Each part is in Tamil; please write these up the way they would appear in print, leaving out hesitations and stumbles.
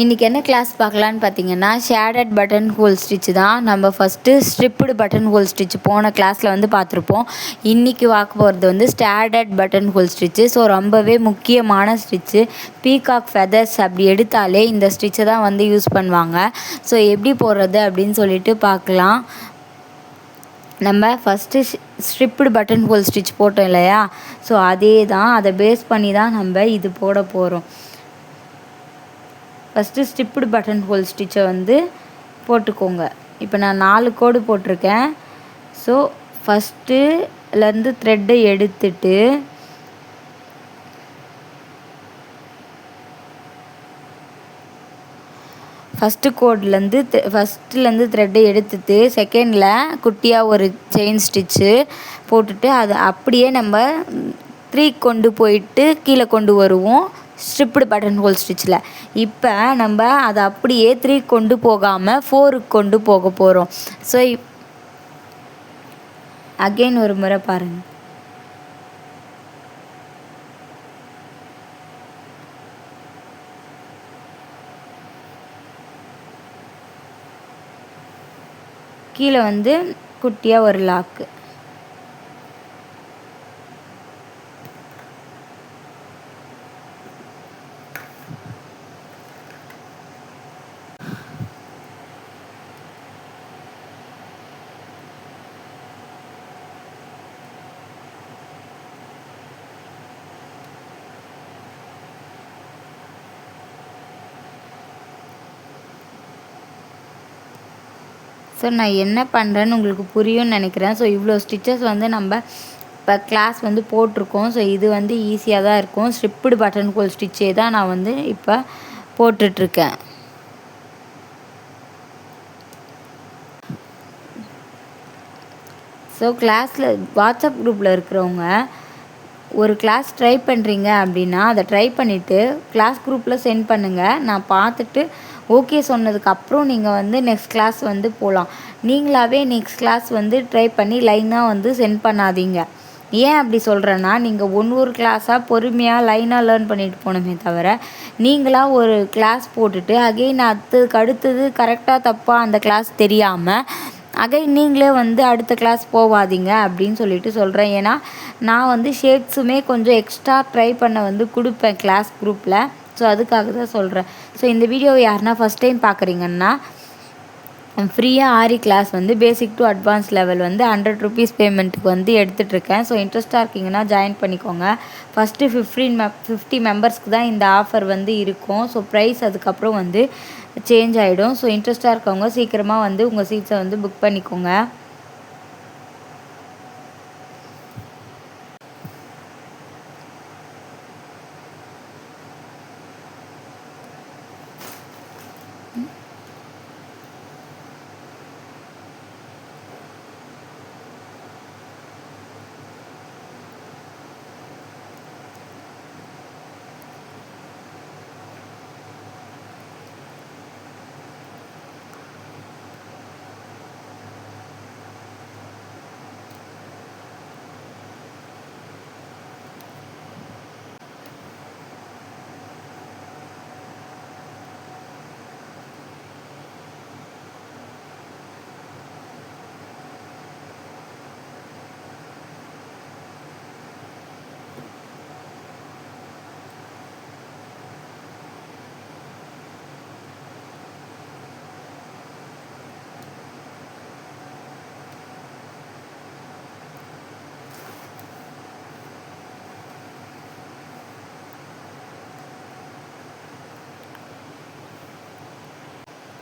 இன்றைக்கி என்ன கிளாஸ் பார்க்கலான்னு பார்த்தீங்கன்னா ஷேடட் பட்டன் ஹோல் ஸ்டிச் தான். நம்ம first striped button hole stitch போன கிளாஸில் வந்து பார்த்துருப்போம். இன்றைக்கி பார்க்க போகிறது வந்து stated button whole stitch. So ரொம்பவே முக்கியமான ஸ்டிச்சு. பீகாக் ஃபெதர்ஸ் அப்படி எடுத்தாலே இந்த ஸ்டிச்சை தான் வந்து யூஸ் பண்ணுவாங்க. ஸோ எப்படி போடுறது அப்படின்னு சொல்லிட்டு பார்க்கலாம். நம்ம first striped button hole stitch போட்டோம் இல்லையா, ஸோ அதே தான், அதை பேஸ் பண்ணி தான் நம்ம இது போட போகிறோம். ஃபஸ்ட்டு ஸ்ட்ரிப்டு பட்டன் ஹோல் ஸ்டிச்சை வந்து போட்டுக்கோங்க. இப்போ நான் 4 கோடு போட்டிருக்கேன். ஸோ ஃபஸ்ட்டுலேருந்து த்ரெட்டை எடுத்துட்டு ஃபஸ்ட்டுலேருந்து த்ரெட்டை எடுத்துட்டு செகண்டில் குட்டியாக ஒரு செயின் ஸ்டிச்சு போட்டுட்டு அதை அப்படியே நம்ம 3 கொண்டு போயிட்டு கீழே கொண்டு வருவோம் ஸ்ட்ரிப்டு பட்டன் ஹோல் ஸ்டிச்சில். இப்போ நம்ம அதை அப்படியே 3 கொண்டு போகாமல் 4 கொண்டு போக போகிறோம். ஸோ அகெயின் ஒரு முறை பாருங்கள். கீழே வந்து குட்டியாக ஒரு லாக்கு. ஸோ நான் என்ன பண்ணுறேன்னு உங்களுக்கு புரியும்னு நினைக்கிறேன். ஸோ இவ்வளோ ஸ்டிச்சஸ் வந்து நம்ம இப்போ கிளாஸ் வந்து போட்டிருக்கோம். ஸோ இது வந்து ஈஸியாக தான் இருக்கும். ஸ்ட்ரிப்டு பட்டன் ஹோல் ஸ்டிச்சே தான் நான் வந்து இப்போ போட்டுட்ருக்கேன். ஸோ கிளாஸில் வாட்ஸ்அப் குரூப்பில் இருக்கிறவங்க ஒரு கிளாஸ் ட்ரை பண்ணுறீங்க அப்படின்னா அதை ட்ரை பண்ணிவிட்டு கிளாஸ் குரூப்பில் சென்ட் பண்ணுங்கள். நான் பார்த்துட்டு ஓகே சொன்னதுக்கப்புறம் நீங்கள் வந்து நெக்ஸ்ட் கிளாஸ் வந்து போகலாம். நீங்களாகவே நெக்ஸ்ட் கிளாஸ் வந்து ட்ரை பண்ணி லைனாக வந்து சென்ட் பண்ணாதீங்க. ஏன் அப்படி சொல்கிறேன்னா, நீங்கள் ஒரு கிளாஸாக பொறுமையாக லைனாக லேர்ன் பண்ணிட்டு போகணுமே தவிர, நீங்களாக ஒரு கிளாஸ் போட்டுட்டு அகெயின் அதுக்கு அடுத்தது கரெக்டாக தப்பாக அந்த கிளாஸ் தெரியாமல் அகைன் நீங்களே வந்து அடுத்த கிளாஸ் போகாதீங்க அப்படின்னு சொல்லிட்டு சொல்கிறேன். ஏன்னா நான் வந்து ஷேட்ஸுமே கொஞ்சம் எக்ஸ்ட்ரா ட்ரை பண்ண வந்து கொடுப்பேன் கிளாஸ் குரூப்பில். ஸோ அதுக்காக தான் சொல்கிறேன். ஸோ இந்த வீடியோவை யாருன்னா ஃபஸ்ட் டைம் பார்க்குறீங்கன்னா ஃப்ரீயாக ஆரி கிளாஸ் வந்து பேசிக் டு அட்வான்ஸ் லெவல் வந்து 100 ருபீஸ் பேமெண்ட்டுக்கு வந்து எடுத்துகிட்ருக்கேன். ஸோ இன்ட்ரெஸ்ட்டாக இருக்கீங்கன்னா ஜாயின் பண்ணிக்கோங்க. ஃபஸ்ட்டு 50 மெம்பர்ஸ்க்கு தான் இந்த ஆஃபர் வந்து இருக்கும். ஸோ ப்ரைஸ் அதுக்கப்புறம் வந்து சேஞ்ச் ஆகிடும். ஸோ இன்ட்ரெஸ்ட்டாக இருக்கவங்க சீக்கிரமாக வந்து உங்கள் சீட்ஸை வந்து புக் பண்ணிக்கோங்க.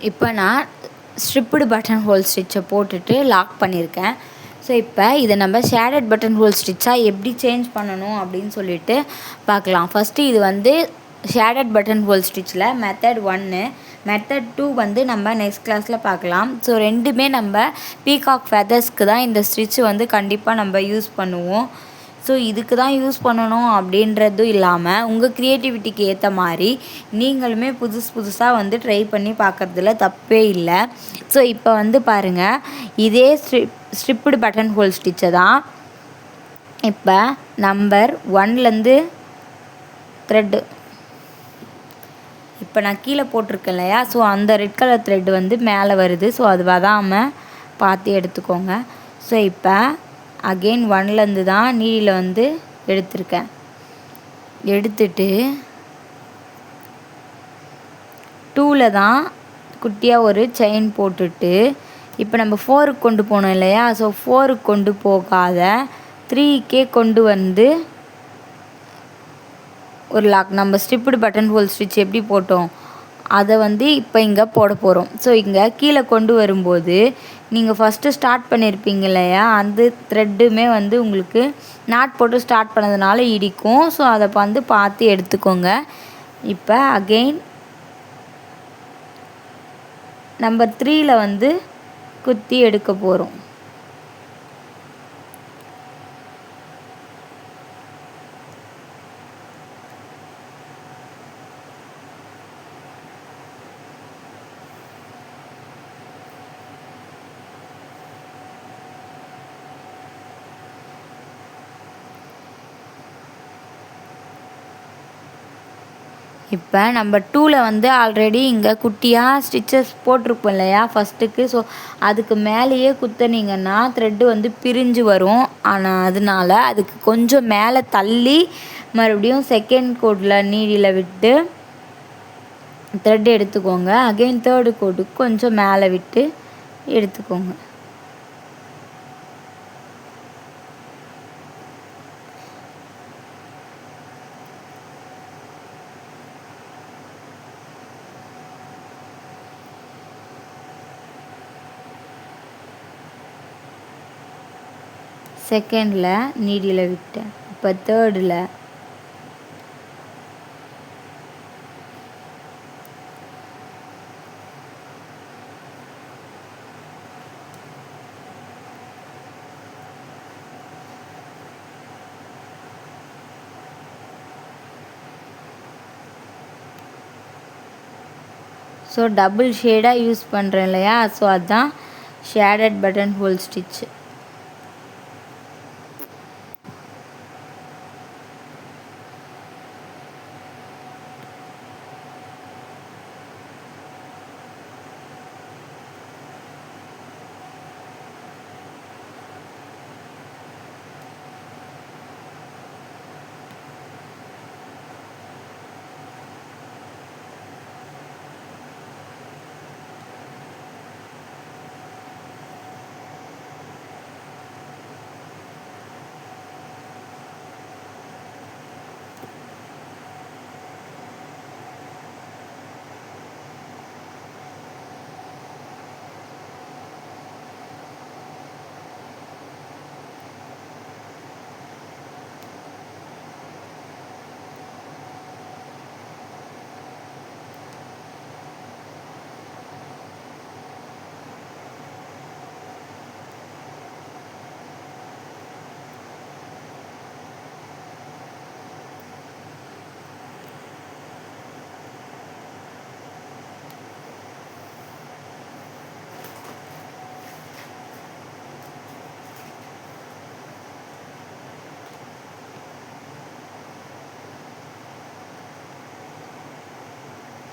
இப்போ நான் ஸ்ட்ரிப்டு பட்டன் ஹோல் ஸ்டிச்சை போட்டுட்டு லாக் பண்ணியிருக்கேன். ஸோ இப்போ இதை நம்ம ஷேடட் பட்டன் ஹோல் ஸ்டிச்சாக எப்படி சேஞ்ச் பண்ணணும் அப்படின்னு சொல்லிட்டு பார்க்கலாம். ஃபஸ்ட்டு இது வந்து ஷேடட் பட்டன் ஹோல் ஸ்டிச்சில் மெத்தட் 1, மெத்தட் 2 வந்து நம்ம நெக்ஸ்ட் கிளாஸில் பார்க்கலாம். ஸோ ரெண்டுமே நம்ம பீகாக் ஃபெதர்ஸ்க்கு தான் இந்த ஸ்டிச்சு வந்து கண்டிப்பாக நம்ம யூஸ் பண்ணுவோம். ஸோ இதுக்கு தான் யூஸ் பண்ணணும் அப்படின்றதும் இல்லாமல் உங்கள் க்ரியேட்டிவிட்டிக்கு ஏற்ற மாதிரி நீங்களுமே புதுசாக வந்து ட்ரை பண்ணி பார்க்குறதுல தப்பே இல்லை. ஸோ இப்போ வந்து பாருங்கள், இதே ஸ்ட்ரிப்டு பட்டன் ஹோல் ஸ்டிச்சை தான் இப்போ நம்பர் 1லேருந்து த்ரெட்டு இப்போ நான் கீழே போட்டிருக்கேன் இல்லையா, ஸோ அந்த ரெட் கலர் த்ரெட் வந்து மேலே வருது. ஸோ அது வராமல் பார்த்து எடுத்துக்கோங்க. ஸோ இப்போ அகெயின் 1லேருந்து தான் நீடியில் வந்து எடுத்திருக்கேன். எடுத்துட்டு 2ல் தான் குட்டியாக ஒரு செயின் போட்டுட்டு, இப்போ நம்ம 4க்கு கொண்டு போனோம் இல்லையா, ஸோ 4க்கு கொண்டு போகாத 3க்கே கொண்டு வந்து ஒரு லாக், நம்ம ஸ்டிப்டு பட்டன் ஹோல் ஸ்டிச் எப்படி போட்டோம் அதை வந்து இப்போ இங்கே போட போகிறோம். ஸோ இங்கே கீழே கொண்டு வரும்போது நீங்கள் ஃபஸ்ட்டு ஸ்டார்ட் பண்ணியிருப்பீங்க இல்லையா, அந்த த்ரெட்டுமே வந்து உங்களுக்கு நாட் போட்டு ஸ்டார்ட் பண்ணதுனால இடிக்கும். ஸோ அதை வந்து பார்த்து எடுத்துக்கோங்க. இப்போ அகெயின் நம்பர் 3ல் வந்து குத்தி எடுக்க போகிறோம். இப்போ நம்ம 2ல் வந்து ஆல்ரெடி இங்கே குட்டியாக ஸ்டிச்சஸ் போட்டிருப்போம் இல்லையா ஃபஸ்ட்டுக்கு. ஸோ அதுக்கு மேலேயே குத்துனீங்கன்னா த்ரெட்டு வந்து பிரிஞ்சு வரும். ஆனால் அதனால அதுக்கு கொஞ்சம் மேலே தள்ளி மறுபடியும் செகண்ட் கோட்டில் நீடியில் விட்டு த்ரெட் எடுத்துக்கோங்க. அகெயின் தேர்டு கோட்டுக்கு கொஞ்சம் மேலே விட்டு எடுத்துக்கோங்க. செகண்டில் நீடியில் விட்டேன். இப்போ தேர்டில் ஸோ டபுள் ஷேடாக யூஸ் பண்ணுறேன் இல்லையா, ஸோ அதுதான் ஷேடட் பட்டன் ஹோல் ஸ்டிச்சு.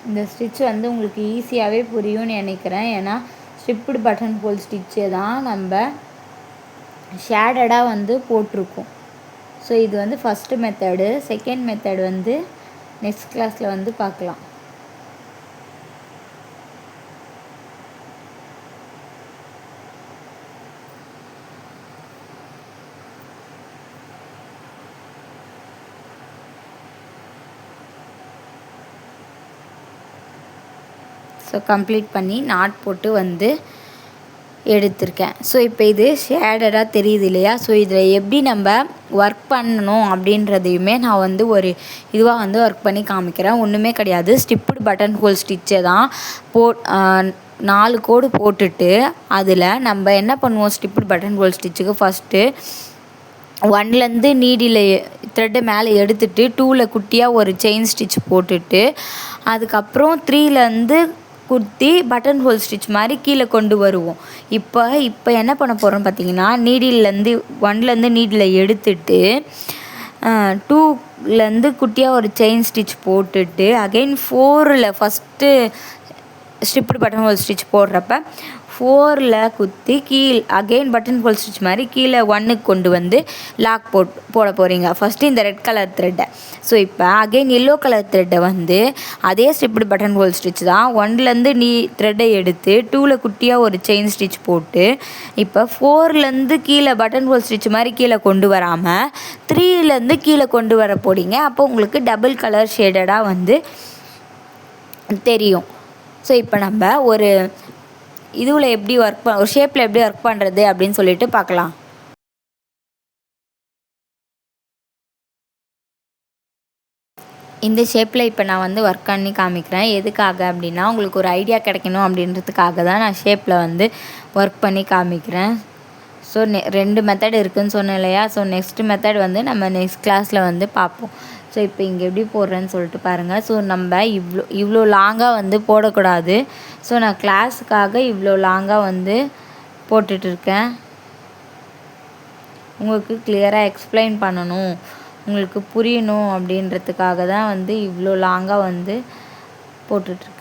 இந்த ஸ்டிச் வந்து உங்களுக்கு ஈஸியாகவே புரியும்னு நினைக்கிறேன். ஏன்னா ஸ்டிப்டு பட்டன் ஹோல் ஸ்டிச்சே தான் நம்ம ஷேடடாக வந்து போட்டிருக்கோம். ஸோ இது வந்து ஃபஸ்ட்டு மெத்தடு. செகண்ட் மெத்தட் வந்து நெக்ஸ்ட் கிளாஸில் வந்து பார்க்கலாம். ஸோ கம்ப்ளீட் பண்ணி நாட் போட்டு வந்து எடுத்திருக்கேன். ஸோ இப்போ இது ஷேடடாக தெரியுது இல்லையா, ஸோ இதில் எப்படி நம்ம ஒர்க் பண்ணணும் அப்படின்றதையுமே நான் வந்து ஒரு இதுவாக வந்து ஒர்க் பண்ணி காமிக்கிறேன். ஒன்றுமே கிடையாது, ஸ்டிப்டு பட்டன் ஹோல் ஸ்டிச்சை தான் 4 கோடு போட்டுட்டு அதில் நம்ம என்ன பண்ணுவோம், ஸ்டிப்டு பட்டன் ஹோல் ஸ்டிச்சுக்கு ஃபஸ்ட்டு 1லேருந்து நீடியில் த்ரெட்டை மேலே எடுத்துட்டு 2ல் குட்டியாக ஒரு செயின் ஸ்டிச் போட்டுட்டு அதுக்கப்புறம் 3லேருந்து குத்தி பட்டன் ஹோல் ஸ்டிச் மாதிரி கீழே கொண்டு வருவோம். இப்போ என்ன பண்ண போகிறோம்னு பார்த்தீங்கன்னா, நீடிலேருந்து 1லேருந்து நீடில் எடுத்துட்டு 2லேருந்து குட்டியாக ஒரு செயின் ஸ்டிச் போட்டுட்டு அகெயின் 4ல் first striped button hole stitch போடுறப்ப 4ல் குத்தி அகெயின் பட்டன் ஹோல் ஸ்டிச் மாதிரி கீழே 1க்கு கொண்டு வந்து லாக் போட போகிறீங்க ஃபஸ்ட்டு இந்த ரெட் கலர் த்ரெட்டை. ஸோ இப்போ அகெயின் எல்லோ கலர் த்ரெட்டை வந்து அதே ஸ்ட்ரிப்டு பட்டன் ஹோல் ஸ்டிச் தான் 1லேருந்து த்ரெட்டை எடுத்து 2ல் குட்டியாக ஒரு செயின் ஸ்டிச் போட்டு இப்போ 4லேருந்து கீழே பட்டன் ஹோல் ஸ்டிச் மாதிரி கீழே கொண்டு வராமல் 3லேருந்து கீழே கொண்டு வர போகிறீங்க. அப்போ உங்களுக்கு டபுள் கலர் ஷேடடாக வந்து தெரியும். ஸோ இப்போ நம்ம ஒரு இதுவில் எப்படி ஒரு ஷேப்பில் எப்படி ஒர்க் பண்ணுறது அப்படின்னு சொல்லிட்டு பார்க்கலாம். இந்த ஷேப்பில் இப்போ நான் வந்து ஒர்க் பண்ணி காமிக்கிறேன். எதுக்காக அப்படின்னா உங்களுக்கு ஒரு ஐடியா கிடைக்கணும் அப்படின்றதுக்காக தான் நான் ஷேப்பில் வந்து ஒர்க் பண்ணி காமிக்கிறேன். ஸோ 2 மெத்தட் இருக்குதுன்னு சொன்னேன் இல்லையா. ஸோ நெக்ஸ்ட் மெத்தட் வந்து நம்ம நெக்ஸ்ட் கிளாஸில் வந்து பார்ப்போம். ஸோ இப்போ இங்கே எப்படி போடுறேன்னு சொல்லிட்டு பாருங்கள். ஸோ நம்ம இவ்வளோ லாங்காக வந்து போடக்கூடாது. ஸோ நான் கிளாஸுக்காக இவ்வளோ லாங்காக வந்து போட்டுட்ருக்கேன். உங்களுக்கு கிளியராக எக்ஸ்பிளைன் பண்ணணும், உங்களுக்கு புரியணும் அப்படின்றதுக்காக தான் வந்து இவ்வளோ லாங்காக வந்து போட்டுட்ருக்கேன்.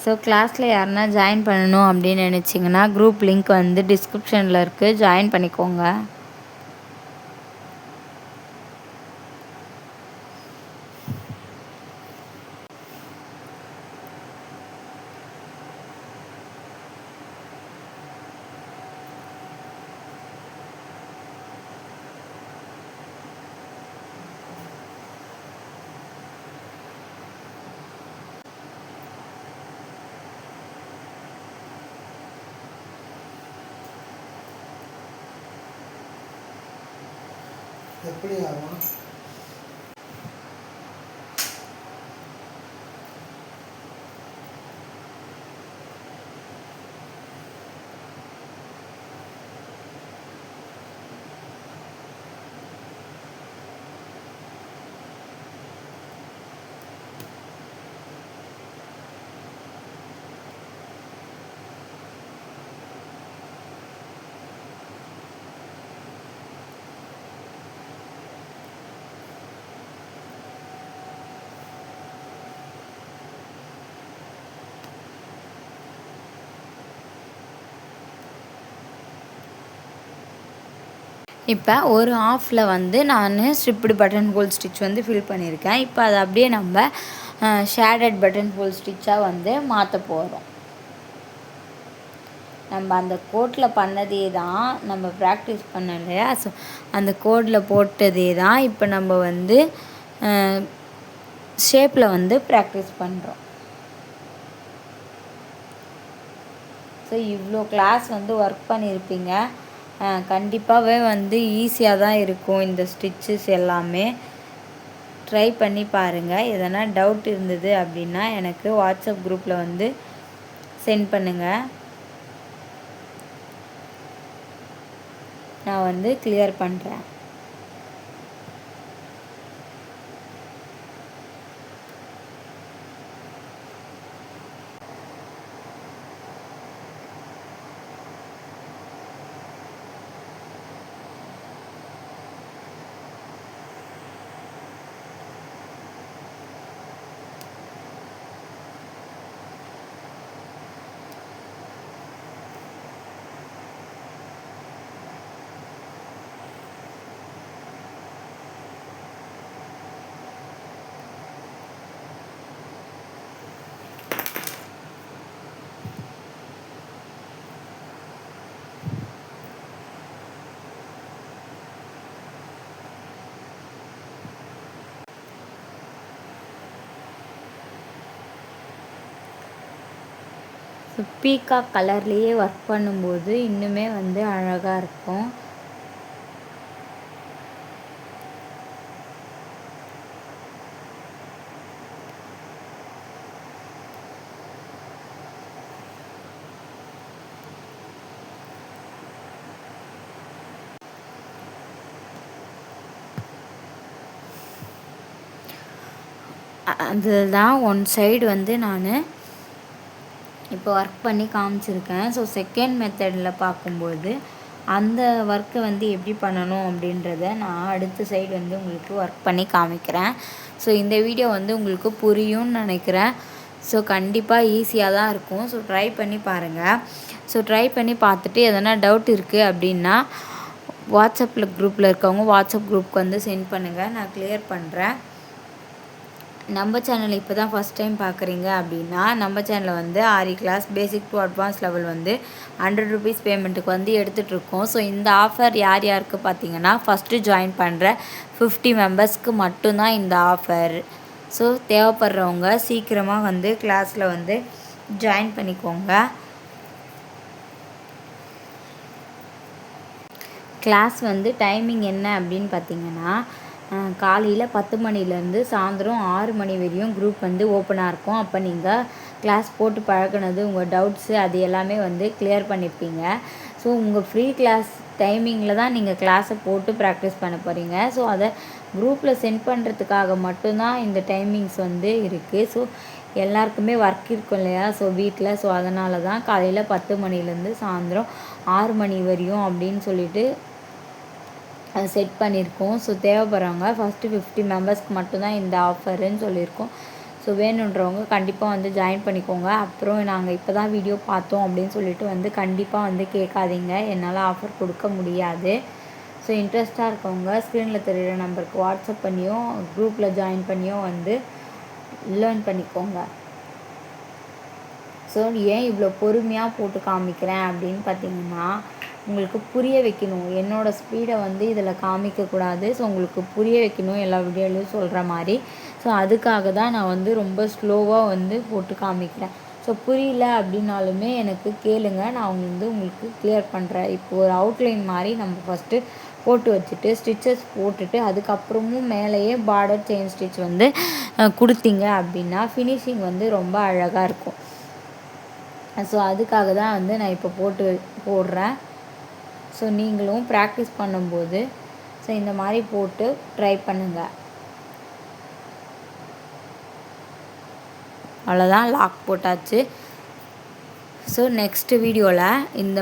ஸோ கிளாஸில் யாருன்னா ஜாயின் பண்ணணும் அப்படின்னு நினச்சிங்கன்னா குரூப் லிங்க் வந்து டிஸ்கிரிப்ஷனில் இருக்குது, ஜாயின் பண்ணிக்கோங்க. எப்படி ஆகும்? இப்போ ஒரு ஆஃபில் வந்து நான் ஸ்ட்ரிப்டு பட்டன் ஹோல் ஸ்டிச் வந்து ஃபில் பண்ணியிருக்கேன். இப்போ அதை அப்படியே நம்ம ஷேடட் பட்டன் ஹோல் ஸ்டிச்சாக வந்து மாற்ற போகிறோம். நம்ம அந்த கோட்டில் பண்ணதே தான் நம்ம ப்ராக்டிஸ் பண்ணோம் இல்லையா. ஸோ அந்த கோடில் போட்டதே தான் இப்போ நம்ம வந்து ஷேப்பில் வந்து ப்ராக்டிஸ் பண்ணுறோம். ஸோ இவ்வளோ கிளாஸ் வந்து ஒர்க் பண்ணியிருப்பீங்க. கண்டிப்பாகவே வந்து ஈஸியாக தான் இருக்கும் இந்த ஸ்டிச்சஸ் எல்லாமே. ட்ரை பண்ணி பாருங்கள். எதனா டவுட் இருந்தது அப்படின்னா எனக்கு வாட்ஸ்அப் குரூப்பில் வந்து சென்ட் பண்ணுங்கள், நான் வந்து கிளியர் பண்ணுறேன். ஸோ பீகாக் கலர்லேயே ஒர்க் பண்ணும்போது இன்னுமே வந்து அழகாக இருக்கும். அதில் தான் ஒன் சைடு வந்து நான் இப்போ ஒர்க் பண்ணி காமிச்சிருக்கேன். ஸோ செகண்ட் மெத்தடில் பார்க்கும்போது அந்த ஒர்க்கை வந்து எப்படி பண்ணணும் அப்படின்றத நான் அடுத்த சைடு வந்து உங்களுக்கு ஒர்க் பண்ணி காமிக்கிறேன். ஸோ இந்த வீடியோ வந்து உங்களுக்கு புரியும்னு நினைக்கிறேன். ஸோ கண்டிப்பாக ஈஸியாக தான் இருக்கும். ஸோ ட்ரை பண்ணி பாருங்கள். ஸோ ட்ரை பண்ணி பார்த்துட்டு எதனா டவுட் இருக்குது அப்படின்னா வாட்ஸ்அப்பில் குரூப்பில் இருக்கவங்க வாட்ஸ்அப் குரூப்புக்கு வந்து சென்ட் பண்ணுங்கள், நான் கிளியர் பண்ணுறேன். நம்ம சேனல் இப்போ தான் ஃபஸ்ட் டைம் பார்க்குறீங்க அப்படின்னா நம்ம சேனலில் வந்து aari class basic to advance level வந்து 100 rupees பேமெண்ட்டுக்கு வந்து எடுத்துகிட்ருக்கோம். ஸோ இந்த ஆஃபர் யார் யாருக்கு பார்த்தீங்கன்னா ஃபஸ்ட்டு ஜாயின் பண்ணுற 50 மெம்பர்ஸ்க்கு மட்டும்தான் இந்த ஆஃபர். ஸோ தேவைப்படுறவங்க சீக்கிரமாக வந்து கிளாஸில் வந்து ஜாயின் பண்ணிக்கோங்க. கிளாஸ் வந்து டைமிங் என்ன அப்படின்னு பார்த்தீங்கன்னா காலையில் 10 மணிலேருந்து சாயந்தரம் 6 மணி வரையும் குரூப் வந்து ஓப்பனாக இருக்கும். அப்போ நீங்கள் கிளாஸ் போட்டு பழகினது உங்கள் டவுட்ஸு அது எல்லாமே வந்து கிளியர் பண்ணியிருப்பீங்க. ஸோ உங்கள் ஃப்ரீ கிளாஸ் டைமிங்கில் தான் நீங்கள் கிளாஸை போட்டு ப்ராக்டிஸ் பண்ண போகிறீங்க. ஸோ அதை குரூப்பில் சென்ட் பண்ணுறதுக்காக மட்டும்தான் இந்த டைமிங்ஸ் வந்து இருக்குது. ஸோ எல்லாருக்குமே ஒர்க் இருக்கும் இல்லையா, ஸோ வீட்டில். ஸோ அதனால தான் காலையில் 10 மணிலேருந்து சாயந்தரம் 6 மணி வரையும் அப்படின்னு சொல்லிட்டு அதை செட் பண்ணியிருக்கோம். ஸோ தேவைப்படுறவங்க ஃபஸ்ட்டு 50 மெம்பர்ஸ்க்கு மட்டும்தான் இந்த ஆஃபருன்னு சொல்லியிருக்கோம். ஸோ வேணுன்றவங்க கண்டிப்பாக வந்து ஜாயின் பண்ணிக்கோங்க. அப்புறம் நாங்கள் இப்போ தான் வீடியோ பார்த்தோம் அப்படின்னு சொல்லிட்டு வந்து கண்டிப்பாக வந்து கேட்காதீங்க, என்னால் ஆஃபர் கொடுக்க முடியாது. ஸோ இன்ட்ரெஸ்ட்டாக இருக்கவங்க ஸ்க்ரீனில் தெரிகிற நம்பருக்கு வாட்ஸ்அப் பண்ணியும் குரூப்பில் ஜாயின் பண்ணியும் வந்து லேர்ன் பண்ணிக்கோங்க. ஸோ ஏன் இவ்வளோ பொறுமையாக போட்டு காமிக்கிறேன் அப்படின்னு பார்த்தீங்கன்னா உங்களுக்கு புரிய வைக்கணும். என்னோடய ஸ்பீடை வந்து இதில் காமிக்கக்கூடாது. ஸோ உங்களுக்கு புரிய வைக்கணும் எல்லா வீடியோலையும் சொல்கிற மாதிரி. ஸோ அதுக்காக தான் நான் வந்து ரொம்ப ஸ்லோவாக வந்து போட்டு காமிக்கிறேன். ஸோ புரியல அப்படின்னாலுமே எனக்கு கேளுங்க, நான் வந்து உங்களுக்கு கிளியர் பண்ணுறேன். இப்போ ஒரு அவுட்லைன் மாதிரி நம்ம ஃபஸ்ட்டு போட்டு வச்சுட்டு ஸ்டிச்சஸ் போட்டுட்டு அதுக்கப்புறமும் மேலேயே பார்டர் செயின் ஸ்டிச் வந்து கொடுத்தீங்க அப்படின்னா ஃபினிஷிங் வந்து ரொம்ப அழகாக இருக்கும். ஸோ அதுக்காக தான் வந்து நான் இப்போ போடுறேன். ஸோ நீங்களும் ப்ராக்டிஸ் பண்ணும்போது ஸோ இந்த மாதிரி போட்டு ட்ரை பண்ணுங்கள். அவ்வளோதான், லாக் போட்டாச்சு. ஸோ நெக்ஸ்ட் வீடியோவில் இந்த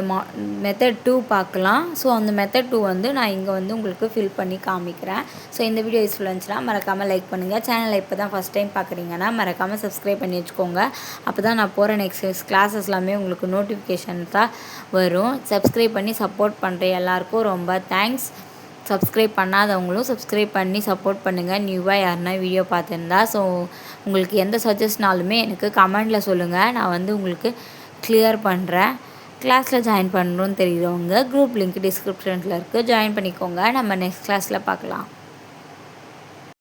மெத்தட் 2 பார்க்கலாம். ஸோ அந்த மெத்தட் 2 வந்து நான் இங்கே வந்து உங்களுக்கு ஃபில் பண்ணி காமிக்கிறேன். ஸோ இந்த வீடியோ யூஸ்ஃபுல்லாக இருந்துச்சுன்னா மறக்காமல் லைக் பண்ணுங்கள். சேனலை இப்போ தான் ஃபஸ்ட் டைம் பார்க்குறீங்கன்னா மறக்காமல் சப்ஸ்கிரைப் பண்ணி வச்சுக்கோங்க. அப்போ தான் நான் போகிற நெக்ஸ்ட் கிளாஸஸ் எல்லாமே உங்களுக்கு நோட்டிஃபிகேஷன் தான் வரும். சப்ஸ்கிரைப் பண்ணி சப்போர்ட் பண்ணுற எல்லாருக்கும் ரொம்ப தேங்க்ஸ். சப்ஸ்கிரைப் பண்ணாதவங்களும் சப்ஸ்கிரைப் பண்ணி சப்போர்ட் பண்ணுங்கள். நியூவாக யாருன்னா வீடியோ பார்த்துருந்தா. ஸோ உங்களுக்கு எந்த சஜஷனாலுமே எனக்கு கமெண்டில் சொல்லுங்கள், நான் வந்து உங்களுக்கு கிளியர் பண்ணுறேன். கிளாஸில் ஜாயின் பண்ணுறோன்னு தெரியுறவங்க குரூப் லிங்க் டிஸ்கிரிப்ஷனில் இருக்குது, ஜாயின் பண்ணிக்கோங்க. நம்ம நெக்ஸ்ட் கிளாஸில் பார்க்கலாம்.